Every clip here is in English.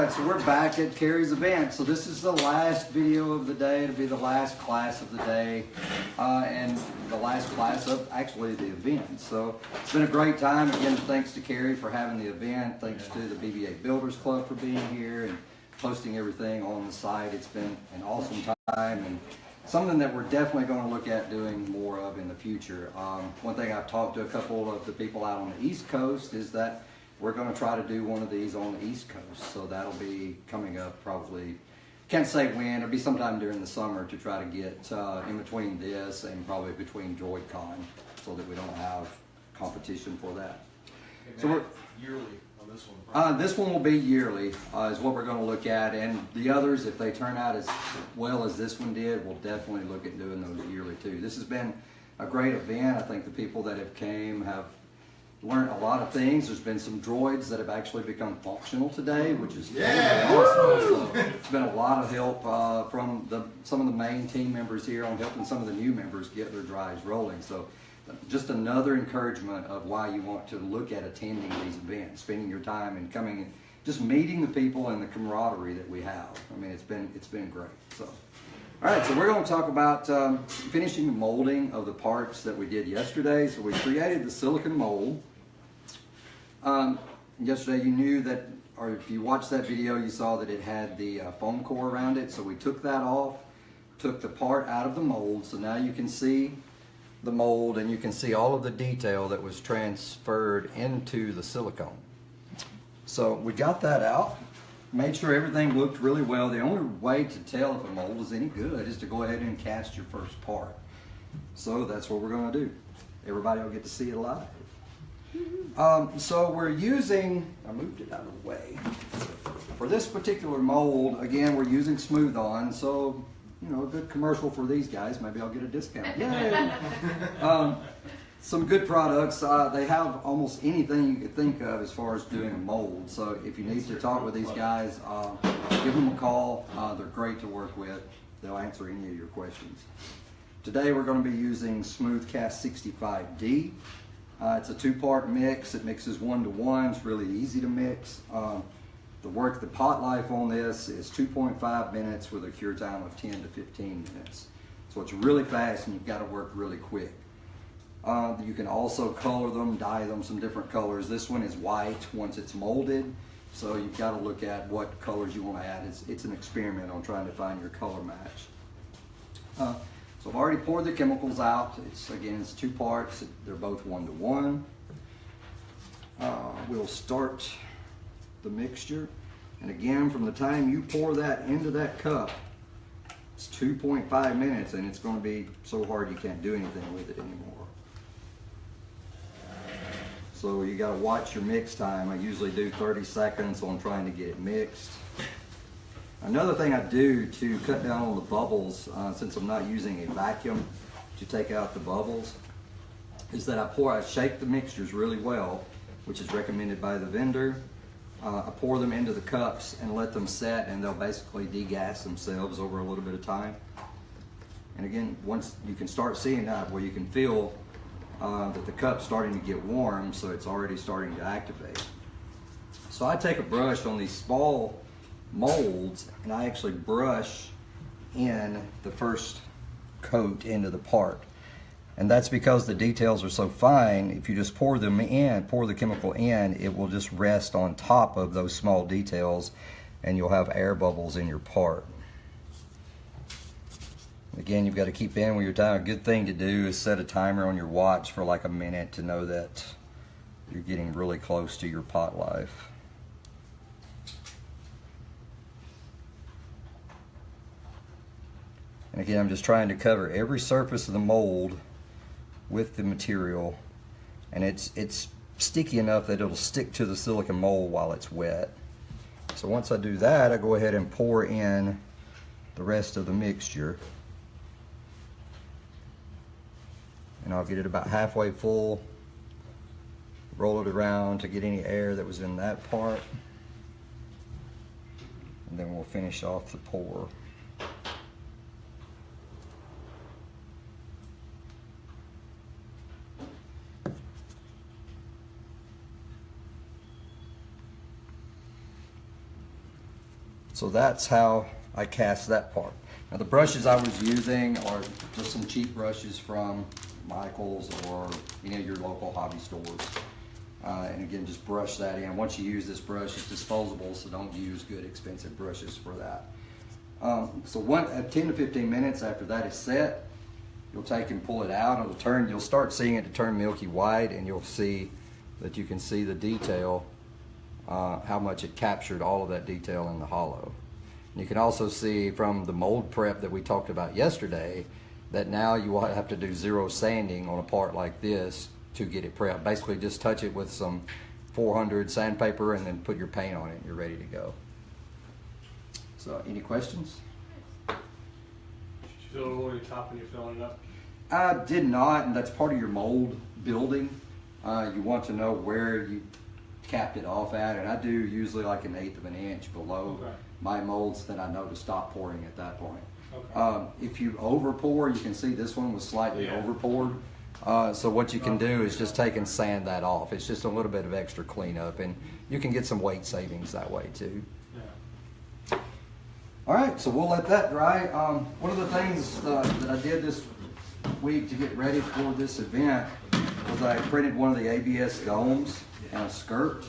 right, so we're back at Carrie's event. So this is the last video of the day. It'll be the last class of the day and the last class of actually the event. So it's been a great time. Again, thanks to Carrie for having the event. Thanks to the BBA Builders Club for being here and posting everything on the site. It's been an awesome time and something that we're definitely going to look at doing more of in the future. One thing I've talked to a couple of the people out on the East Coast is that we're going to try to do one of these on the East Coast. So that'll be coming up probably, can't say when, it'll be sometime during the summer to try to get in between this and probably between DroidCon so that we don't have competition for that. And so we're yearly on this one? This one will be yearly is what we're going to look at, and the others, if they turn out as well as this one did, we'll definitely look at doing those yearly too. This has been a great event. I think the people that have came have learned a lot of things. There's been some droids that have actually become functional today, which is awesome. So it's been a lot of help from some of the main team members here on helping some of the new members get their drives rolling. So just another encouragement of why you want to look at attending these events, spending your time and coming and just meeting the people and the camaraderie that we have. I mean, it's been great. So, all right, so we're going to talk about finishing the molding of the parts that we did yesterday. So we created the silicon mold. Yesterday you knew that, or if you watched that video, you saw that it had the foam core around it. So we took that off, took the part out of the mold. So now you can see the mold and you can see all of the detail that was transferred into the silicone. So we got that out, made sure everything looked really well. The only way to tell if a mold is any good is to go ahead and cast your first part. So that's what we're going to do. Everybody will get to see it live. So we're using, I moved it out of the way. For this particular mold, again, we're using Smooth On. So, you know, a good commercial for these guys. Maybe I'll get a discount. Yay! Some good products. They have almost anything you could think of as far as doing a mold. So if you need to talk with these guys, give them a call. They're great to work with. They'll answer any of your questions. Today we're going to be using Smooth Cast 65D. It's a two-part mix. It mixes 1-to-1. It's really easy to mix. The pot life on this is 2.5 minutes with a cure time of 10 to 15 minutes. So it's really fast and you've got to work really quick. You can also color them, dye them some different colors. This one is white once it's molded. So you've got to look at what colors you want to add. It's an experiment on trying to find your color match. So I've already poured the chemicals out. It's two parts. They're both 1-to-1. We'll start the mixture. And again, from the time you pour that into that cup, it's 2.5 minutes and it's going to be so hard you can't do anything with it anymore. So you got to watch your mix time. I usually do 30 seconds on trying to get it mixed. Another thing I do to cut down on the bubbles, since I'm not using a vacuum to take out the bubbles, is that I shake the mixtures really well, which is recommended by the vendor. I pour them into the cups and let them set, and they'll basically degas themselves over a little bit of time. And again, once you can start seeing that, where you can feel that the cup's starting to get warm, so it's already starting to activate. So I take a brush on these small molds and I actually brush in the first coat into the part, and that's because the details are so fine. If you just pour the chemical in, it will just rest on top of those small details and you'll have air bubbles in your part. Again, you've got to keep in with your time. A good thing to do is set a timer on your watch for like a minute to know that you're getting really close to your pot life. And again, I'm just trying to cover every surface of the mold with the material, and it's sticky enough that it'll stick to the silicone mold while it's wet. So once I do that, I go ahead and pour in the rest of the mixture, and I'll get it about halfway full, roll it around to get any air that was in that part, and then we'll finish off the pour. So that's how I cast that part. Now the brushes I was using are just some cheap brushes from Michael's or any of your local hobby stores. And again, just brush that in. Once you use this brush, it's disposable, so don't use good expensive brushes for that. So at 10 to 15 minutes after that is set, you'll take and pull it out. It'll turn. You'll start seeing it to turn milky white, and you'll see that you can see the detail, how much it captured all of that detail in the hollow. And you can also see from the mold prep that we talked about yesterday that now you will have to do zero sanding on a part like this to get it prepped. Basically, just touch it with some 400 sandpaper and then put your paint on it, and you're ready to go. So, any questions? Did you fill it all the way top when you're filling it up? I did not, and that's part of your mold building. You want to know where you capped it off at, and I do usually like 1/8 of an inch below my molds that I know to stop pouring at that point. Okay. If you over pour, you can see this one was slightly over poured. So what you can do is just take and sand that off. It's just a little bit of extra cleanup, and you can get some weight savings that way too. Yeah. All right, so we'll let that dry. One of the things that I did this week to get ready for this event was I printed one of the ABS domes and a skirt.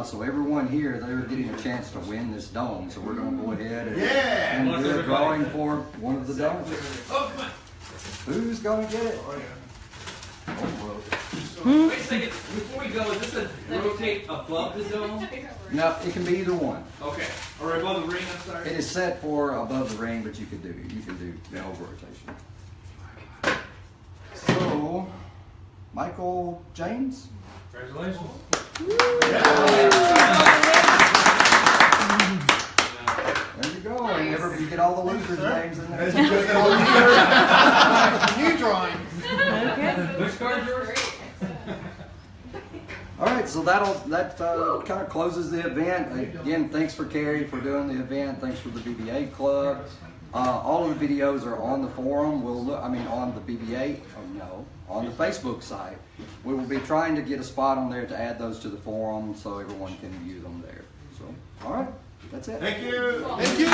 So everyone here, they're getting a chance to win this dome. So we're going to go ahead and do a drawing for one of the domes. Who's going to get it? Wait a second, before we go, is this a rotate above the dome? No, it can be either one. Okay, or above the ring, I'm sorry? It is set for above the ring, but you can do no rotation. So, Michael James. Congratulations. There you go. And you get all the losers' names in there. New drawing. Which card's yours? All right, so that kind of closes the event. Again, thanks for Carrie for doing the event. Thanks for the BB-8 Club. All of the videos are on the forum. On the BB-8. On the Facebook site. We will be trying to get a spot on there to add those to the forum so everyone can view them there. So, all right, that's it. Thank you. Thank you.